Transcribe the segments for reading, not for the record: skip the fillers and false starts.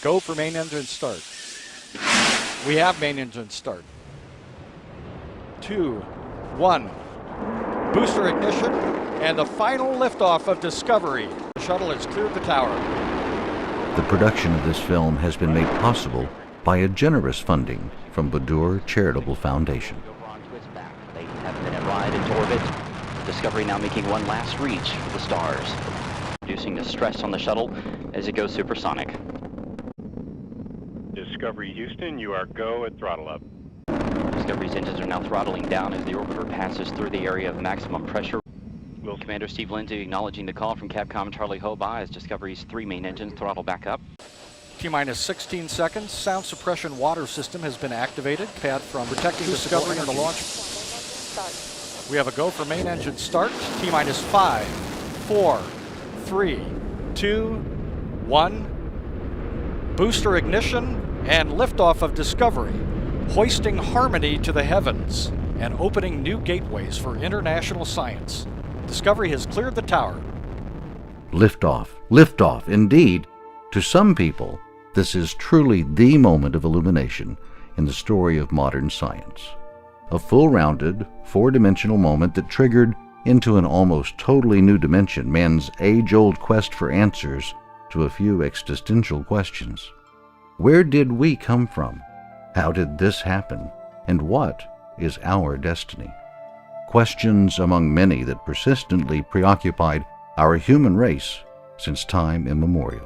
Go for main engine start. We have main engine start. 2, 1. Booster ignition and the final liftoff of Discovery. The shuttle has cleared the tower. The production of this film has been made possible by a generous funding from Badur Charitable Foundation. They have been en ride into orbit. Discovery now making one last reach for the stars, reducing the stress on the shuttle as it goes supersonic. Discovery Houston, you are go at throttle up. Discovery's engines are now throttling down as the orbiter passes through the area of maximum pressure. Commander Steve Lindsay acknowledging the call from Capcom Charlie Hoba as Discovery's 3 main engines throttle back up. T-minus 16 seconds. Sound suppression water system has been activated. Pad from protecting Discovery and the launch. We have a go for main engine start. T-minus 5, 4, 3, 2, 1. Booster ignition and liftoff of Discovery, hoisting harmony to the heavens and opening new gateways for international science. Discovery has cleared the tower. Liftoff, liftoff, indeed. To some people, this is truly the moment of illumination in the story of modern science. A full-rounded, four-dimensional moment that triggered into an almost totally new dimension man's age-old quest for answers to a few existential questions. Where did we come from? How did this happen? And what is our destiny? Questions among many that persistently preoccupied our human race since time immemorial.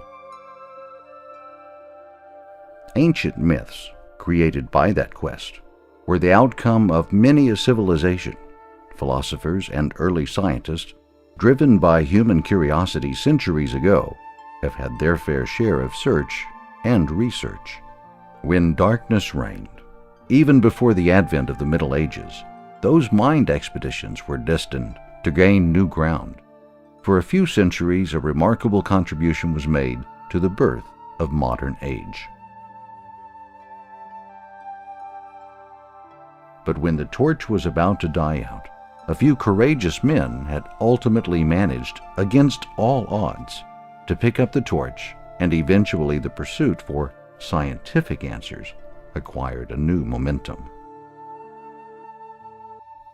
Ancient myths, created by that quest, were the outcome of many a civilization. Philosophers and early scientists, driven by human curiosity centuries ago, have had their fair share of search and research. When darkness reigned, even before the advent of the Middle Ages, those mind expeditions were destined to gain new ground. For a few centuries, a remarkable contribution was made to the birth of modern age. But when the torch was about to die out, a few courageous men had ultimately managed, against all odds, to pick up the torch, and eventually the pursuit for scientific answers acquired a new momentum.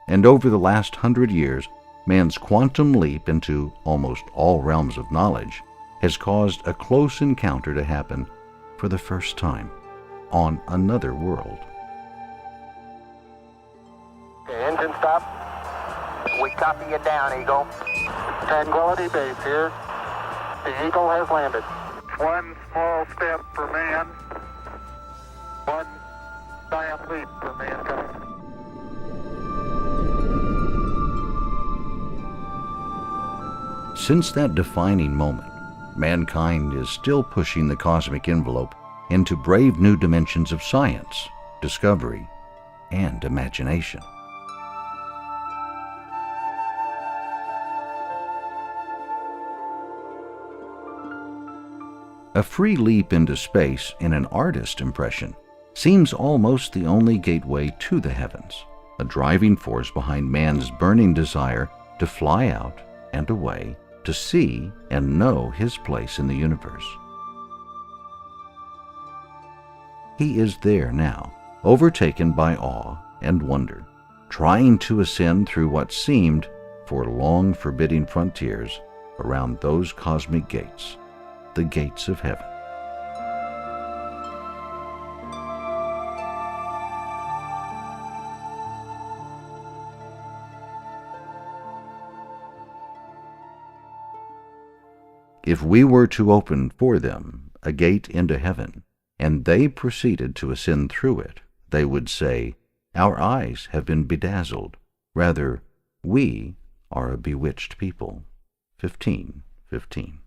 And over the last 100 years, man's quantum leap into almost all realms of knowledge has caused a close encounter to happen for the first time on another world. Okay, engine stop. We copy you down, Eagle. Tranquility Base here. The Eagle has landed. One small step for man, one giant leap for mankind. Since that defining moment, mankind is still pushing the cosmic envelope into brave new dimensions of science, discovery, and imagination. A free leap into space in an artist's impression seems almost the only gateway to the heavens, a driving force behind man's burning desire to fly out and away, to see and know his place in the universe. He is there now, overtaken by awe and wonder, trying to ascend through what seemed for long forbidding frontiers around those cosmic gates, the gates of heaven. If we were to open for them a gate into heaven, and they proceeded to ascend through it, they would say, "Our eyes have been bedazzled. Rather, we are a bewitched people." 15:15.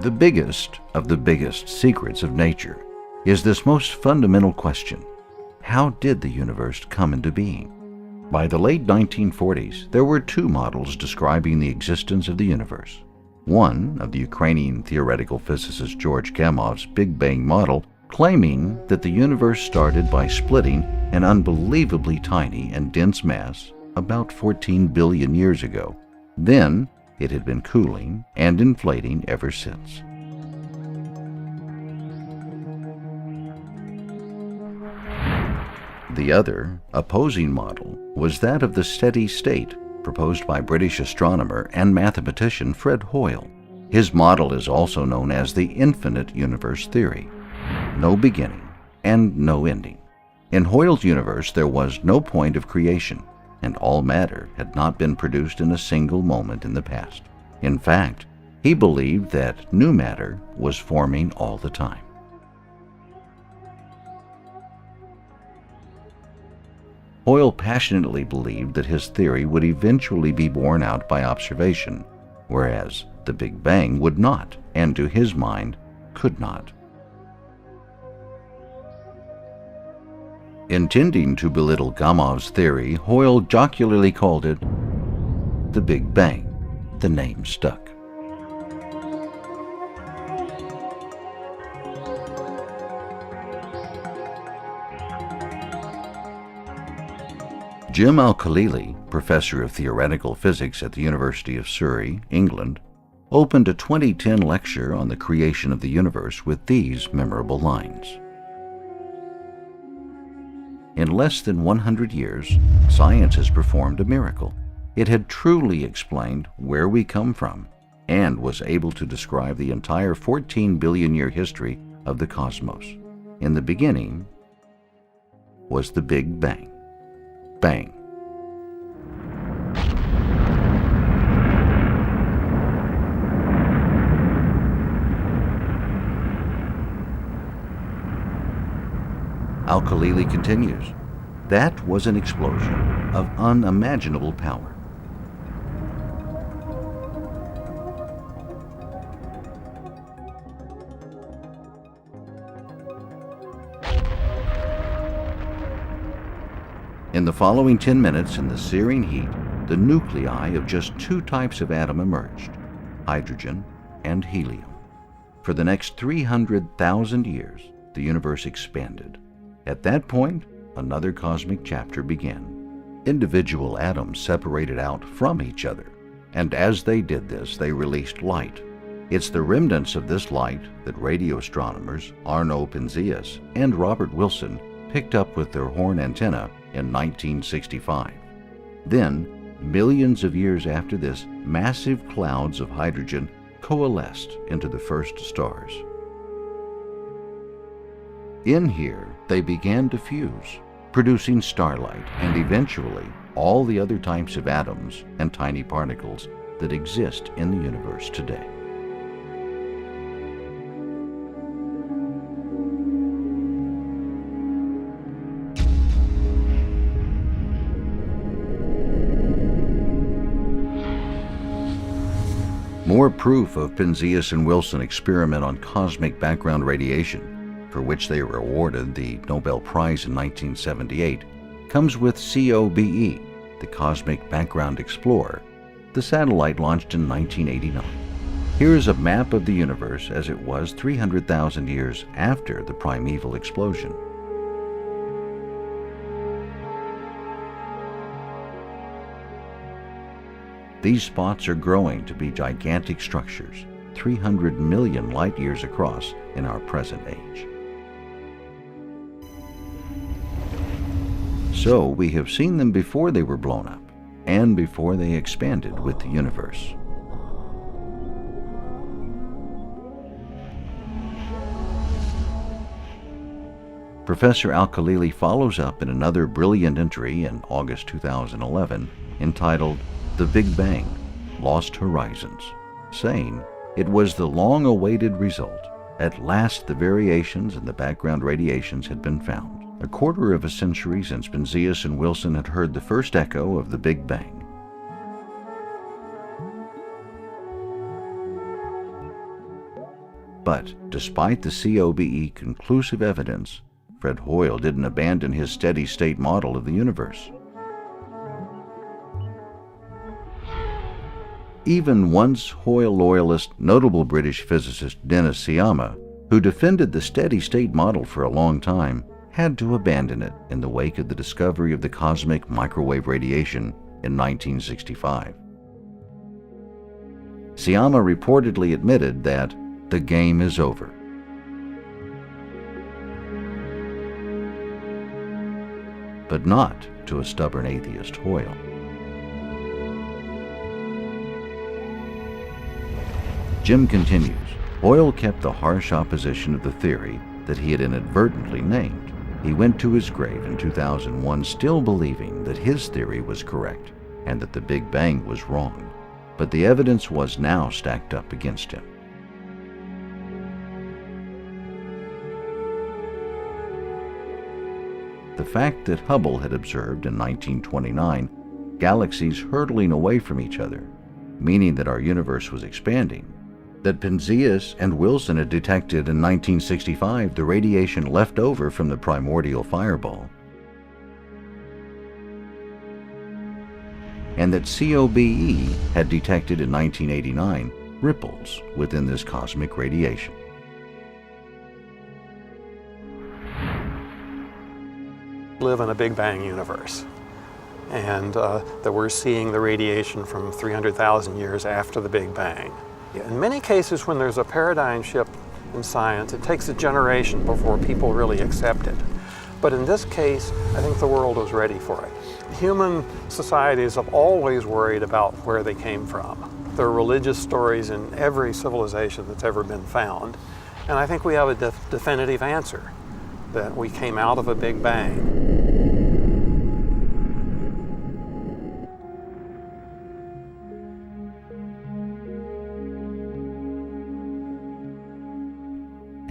The biggest of the biggest secrets of nature is this most fundamental question: how did the universe come into being? By the late 1940s, there were two models describing the existence of the universe. One, of the Ukrainian theoretical physicist George Gamov's Big Bang model, claiming that the universe started by splitting an unbelievably tiny and dense mass about 14 billion years ago. Then, it had been cooling and inflating ever since. The other, opposing model was that of the steady state proposed by British astronomer and mathematician Fred Hoyle. His model is also known as the infinite universe theory. No beginning and no ending. In Hoyle's universe, there was no point of creation, and all matter had not been produced in a single moment in the past. In fact, he believed that new matter was forming all the time. Hoyle passionately believed that his theory would eventually be borne out by observation, whereas the Big Bang would not, and to his mind, could not. Intending to belittle Gamov's theory, Hoyle jocularly called it the Big Bang. The name stuck. Jim Al-Khalili, professor of theoretical physics at the University of Surrey, England, opened a 2010 lecture on the creation of the universe with these memorable lines. In less than 100 years, science has performed a miracle. It had truly explained where we come from and was able to describe the entire 14 billion year history of the cosmos. In the beginning was the Big Bang. Bang. Al-Khalili continues, that was an explosion of unimaginable power. In the following 10 minutes, in the searing heat, the nuclei of just two types of atom emerged, hydrogen and helium. For the next 300,000 years, the universe expanded. At that point, another cosmic chapter began. Individual atoms separated out from each other, and as they did this, they released light. It's the remnants of this light that radio astronomers Arno Penzias and Robert Wilson picked up with their horn antenna in 1965. Then, millions of years after this, massive clouds of hydrogen coalesced into the first stars. In here, they began to fuse, producing starlight and eventually all the other types of atoms and tiny particles that exist in the universe today. More proof of Penzias and Wilson experiment on cosmic background radiation, for which they were awarded the Nobel Prize in 1978, comes with COBE, the Cosmic Background Explorer, the satellite launched in 1989. Here is a map of the universe as it was 300,000 years after the primeval explosion. These spots are growing to be gigantic structures, 300 million light years across in our present age. So we have seen them before they were blown up and before they expanded with the universe. Professor Al-Khalili follows up in another brilliant entry in August 2011 entitled The Big Bang, Lost Horizons, saying it was the long-awaited result. At last the variations in the background radiations had been found. A quarter of a century since Penzias and Wilson had heard the first echo of the Big Bang. But despite the COBE conclusive evidence, Fred Hoyle didn't abandon his steady-state model of the universe. Even once Hoyle loyalist, notable British physicist Dennis Sciama, who defended the steady-state model for a long time, had to abandon it in the wake of the discovery of the cosmic microwave radiation in 1965. Sciama reportedly admitted that the game is over. But not to a stubborn atheist Hoyle. Jim continues, Hoyle kept the harsh opposition of the theory that he had inadvertently named. He went to his grave in 2001 still believing that his theory was correct and that the Big Bang was wrong, but the evidence was now stacked up against him. The fact that Hubble had observed in 1929 galaxies hurtling away from each other, meaning that our universe was expanding, that Penzias and Wilson had detected in 1965 the radiation left over from the primordial fireball, and that COBE had detected in 1989 ripples within this cosmic radiation. We live in a Big Bang universe, and that we're seeing the radiation from 300,000 years after the Big Bang. In many cases, when there's a paradigm shift in science, it takes a generation before people really accept it. But in this case, I think the world was ready for it. Human societies have always worried about where they came from. There are religious stories in every civilization that's ever been found. And I think we have a definitive answer, that we came out of a Big Bang.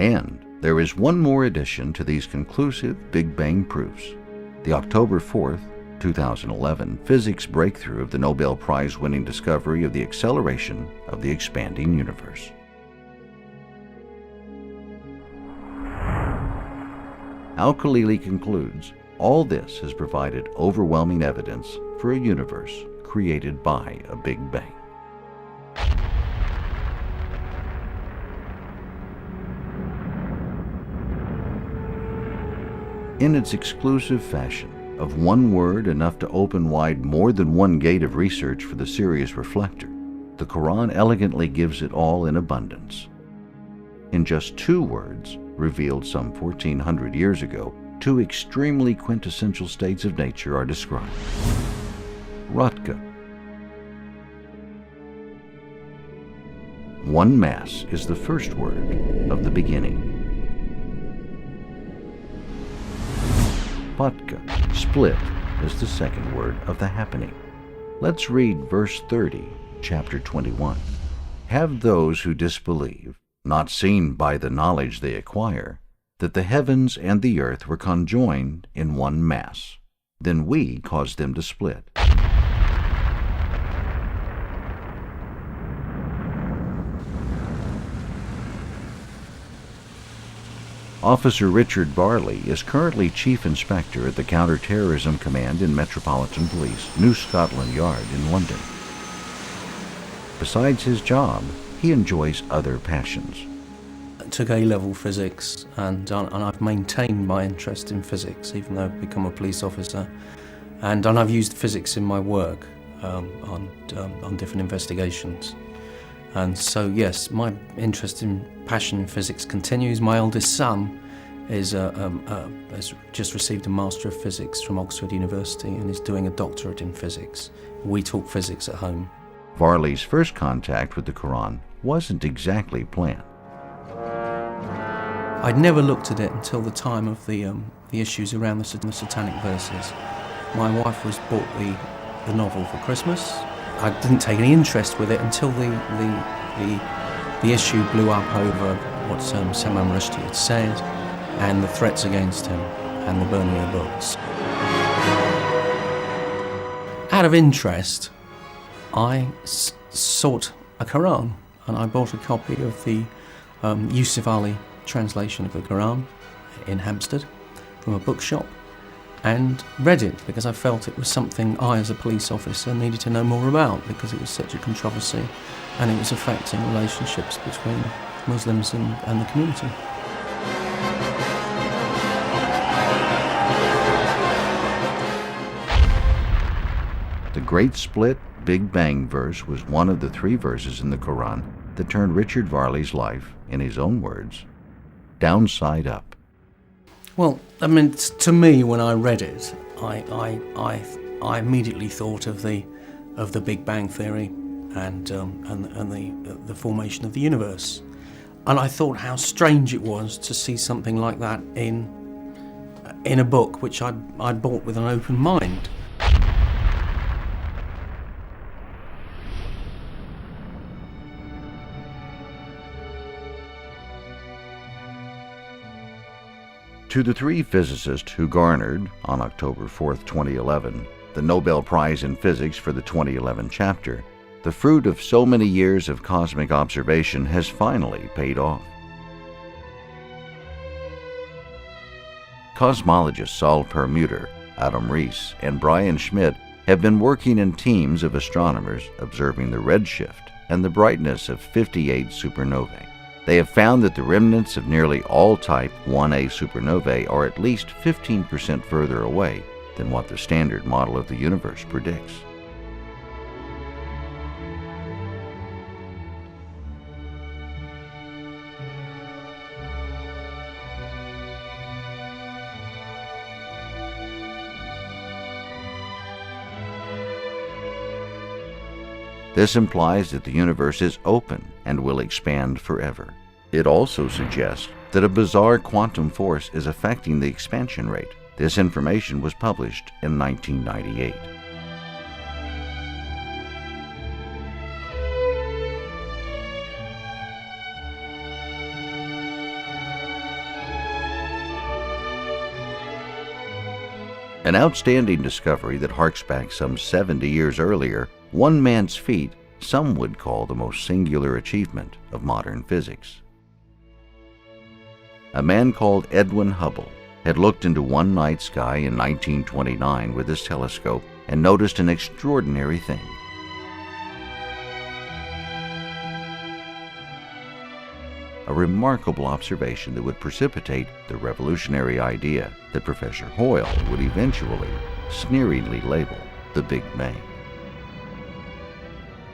And there is one more addition to these conclusive Big Bang proofs. The October 4th, 2011 physics breakthrough of the Nobel Prize-winning discovery of the acceleration of the expanding universe. Al-Khalili concludes, all this has provided overwhelming evidence for a universe created by a Big Bang. In its exclusive fashion, of one word enough to open wide more than one gate of research for the Sirius reflector, the Qur'an elegantly gives it all in abundance. In just 2 words, revealed some 1400 years ago, 2 extremely quintessential states of nature are described. Ratka. One mass is the first word of the beginning. Patka, split, is the second word of the happening. Let's read verse 30, chapter 21. Have those who disbelieve not seen by the knowledge they acquire, that the heavens and the earth were conjoined in one mass. Then we caused them to split. Officer Richard Varley is currently Chief Inspector at the Counter-Terrorism Command in Metropolitan Police, New Scotland Yard in London. Besides his job, he enjoys other passions. I took A-level physics, and I've maintained my interest in physics, even though I've become a police officer. And I've used physics in my work on different investigations. And so, yes, my interest and passion in physics continues. My eldest son has just received a Master of Physics from Oxford University and is doing a doctorate in physics. We talk physics at home. Varley's first contact with the Qur'an wasn't exactly planned. I'd never looked at it until the time of the issues around the satanic verses. My wife was bought the novel for Christmas. I didn't take any interest with it until the issue blew up over what Salman Rushdie had said and the threats against him and the burning of books. Out of interest, I sought a Qur'an, and I bought a copy of the Yusuf Ali translation of the Qur'an in Hampstead from a bookshop, and read it because I felt it was something I, as a police officer, needed to know more about, because it was such a controversy and it was affecting relationships between Muslims and the community. The Great Split Big Bang verse was one of the 3 verses in the Quran that turned Richard Varley's life, in his own words, downside up. Well, I mean, to me, when I read it, I immediately thought of the Big Bang theory and the formation of the universe, and I thought how strange it was to see something like that in a book which I'd bought with an open mind. To the 3 physicists who garnered, on October 4, 2011, the Nobel Prize in Physics for the 2011 chapter, the fruit of so many years of cosmic observation has finally paid off. Cosmologists Saul Perlmutter, Adam Rees, and Brian Schmidt have been working in teams of astronomers observing the redshift and the brightness of 58 supernovae. They have found that the remnants of nearly all Type 1a supernovae are at least 15% further away than what the standard model of the universe predicts. This implies that the universe is open and will expand forever. It also suggests that a bizarre quantum force is affecting the expansion rate. This information was published in 1998. An outstanding discovery that harks back some 70 years earlier, one man's feat some would call the most singular achievement of modern physics. A man called Edwin Hubble had looked into one night sky in 1929 with his telescope and noticed an extraordinary thing. A remarkable observation that would precipitate the revolutionary idea that Professor Hoyle would eventually sneeringly label the Big Bang.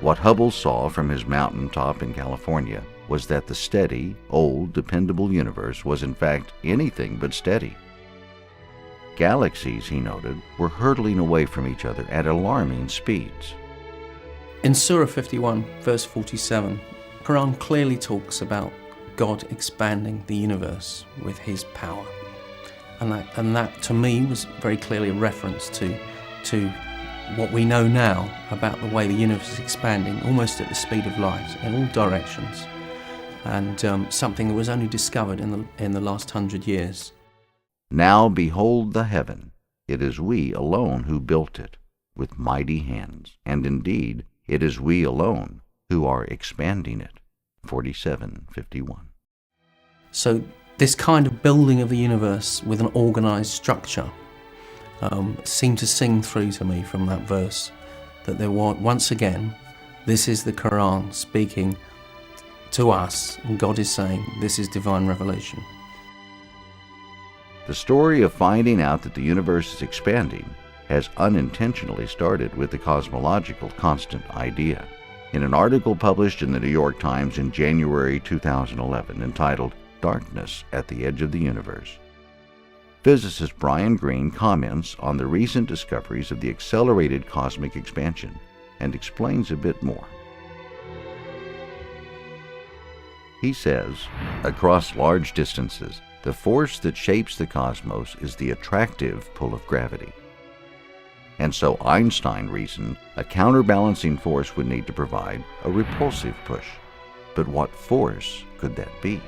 What Hubble saw from his mountaintop in California was that the steady, old, dependable universe was in fact anything but steady. Galaxies, he noted, were hurtling away from each other at alarming speeds. In Surah 51, verse 47, Quran clearly talks about God expanding the universe with his power. And that to me was very clearly a reference to what we know now about the way the universe is expanding almost at the speed of light in all directions, and something that was only discovered in the last 100 years. Now behold the heaven, it is we alone who built it with mighty hands, and indeed it is we alone who are expanding it. 47:51. So this kind of building of the universe with an organized structure seemed to sing through to me from that verse, that there was, once again, this is the Quran speaking to us, and God is saying this is divine revelation. The story of finding out that the universe is expanding has unintentionally started with the cosmological constant idea. In an article published in the New York Times in January 2011 entitled "Darkness at the Edge of the Universe," physicist Brian Greene comments on the recent discoveries of the accelerated cosmic expansion and explains a bit more. He says, across large distances, the force that shapes the cosmos is the attractive pull of gravity. And so Einstein reasoned a counterbalancing force would need to provide a repulsive push. But what force could that be?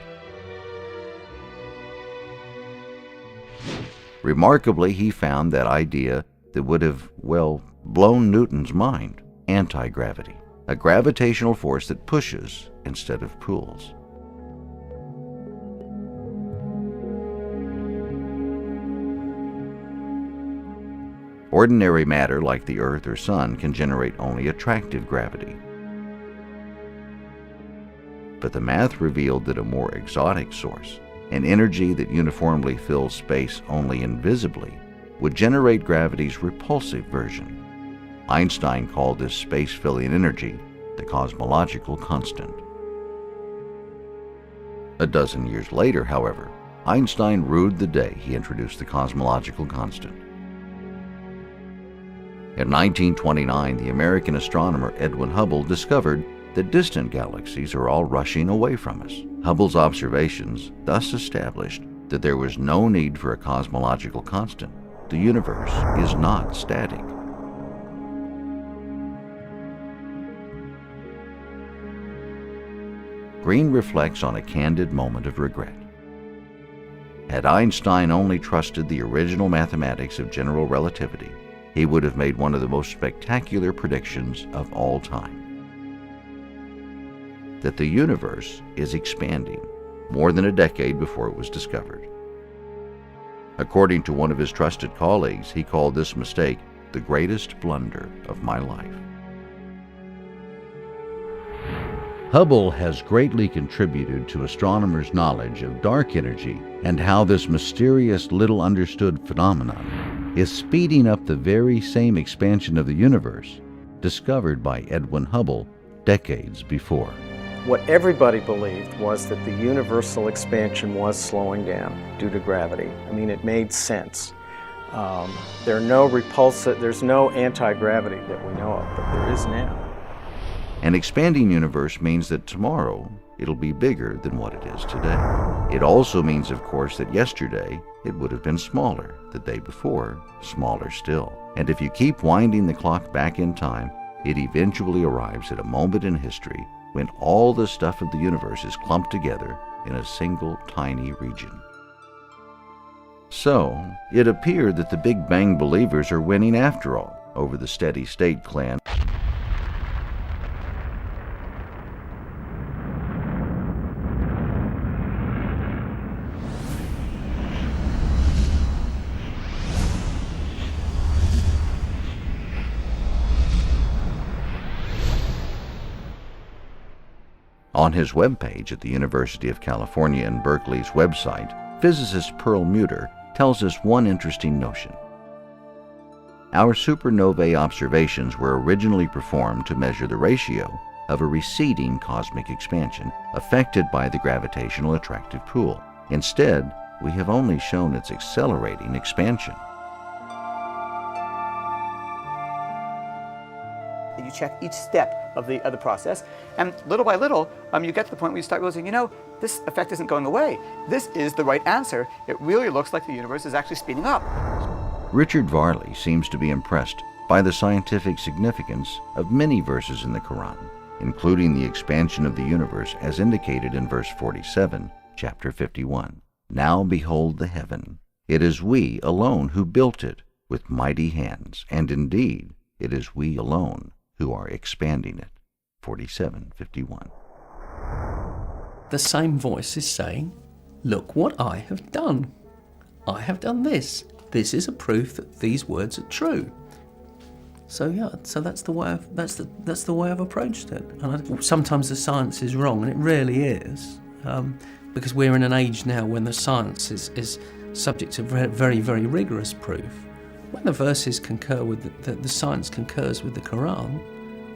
Remarkably, he found that idea that would have, blown Newton's mind: anti-gravity, a gravitational force that pushes instead of pulls. Ordinary matter like the Earth or Sun can generate only attractive gravity. But the math revealed that a more exotic source, an energy that uniformly fills space only invisibly, would generate gravity's repulsive version. Einstein called this space-filling energy the cosmological constant. A dozen years later, however, Einstein ruled the day he introduced the cosmological constant. In 1929, the American astronomer Edwin Hubble discovered that distant galaxies are all rushing away from us. Hubble's observations thus established that there was no need for a cosmological constant. The universe is not static. Green reflects on a candid moment of regret. Had Einstein only trusted the original mathematics of general relativity, he would have made one of the most spectacular predictions of all time: that the universe is expanding more than a decade before it was discovered. According to one of his trusted colleagues, he called this mistake the greatest blunder of my life. Hubble has greatly contributed to astronomers' knowledge of dark energy and how this mysterious, little understood phenomenon is speeding up the very same expansion of the universe discovered by Edwin Hubble decades before. What everybody believed was that the universal expansion was slowing down due to gravity. I mean, it made sense. There's no anti-gravity that we know of, but there is now. An expanding universe means that tomorrow it'll be bigger than what it is today. It also means, of course, that yesterday it would have been smaller, the day before, smaller still. And if you keep winding the clock back in time, it eventually arrives at a moment in history when all the stuff of the universe is clumped together in a single tiny region. So, it appeared that the Big Bang believers are winning after all over the steady state clan. On his webpage at the University of California in Berkeley's website, physicist Pearl Muter tells us one interesting notion. Our supernovae observations were originally performed to measure the ratio of a receding cosmic expansion affected by the gravitational attractive pull. Instead, we have only shown its accelerating expansion. You check each step of the process, and little by little, you get to the point where you start realizing, this effect isn't going away. This is the right answer. It really looks like the universe is actually speeding up. Richard Varley seems to be impressed by the scientific significance of many verses in the Qur'an, including the expansion of the universe as indicated in verse 47, chapter 51. Now behold the heaven. It is we alone who built it with mighty hands, and indeed it is we alone who are expanding it. 47:51. The same voice is saying, look what I have done. I have done this. This is a proof that these words are true. So that's the way I've approached it. And sometimes the science is wrong, and it really is, because we're in an age now when the science is subject to very, very rigorous proof. When the verses concur with the science concurs with the Qur'an,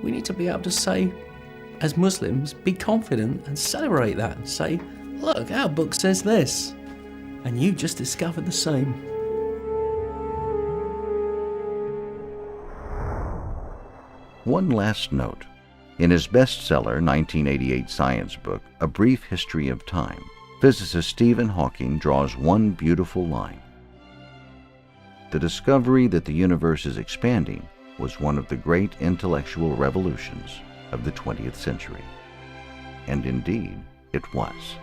we need to be able to say, as Muslims, be confident and celebrate that and say, look, our book says this, and you just discovered the same. One last note. In his bestseller 1988 science book, A Brief History of Time, physicist Stephen Hawking draws one beautiful line. The discovery that the universe is expanding was one of the great intellectual revolutions of the 20th century. And indeed, it was.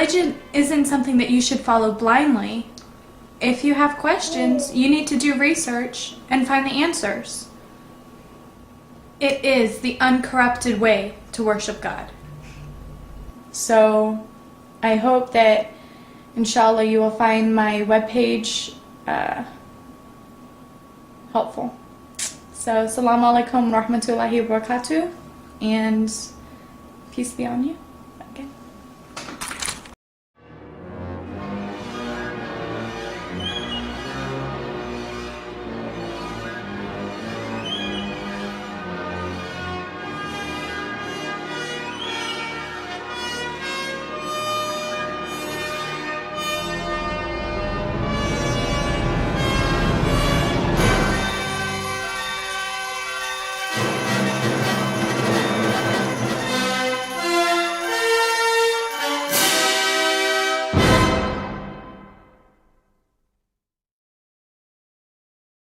religion isn't something that you should follow blindly. If you have questions, you need to do research and find the answers. It is the uncorrupted way to worship God. So I hope that, inshallah, you will find my webpage helpful. So, assalamu alaikum wa rahmatullahi wa barakatuh, and peace be on you.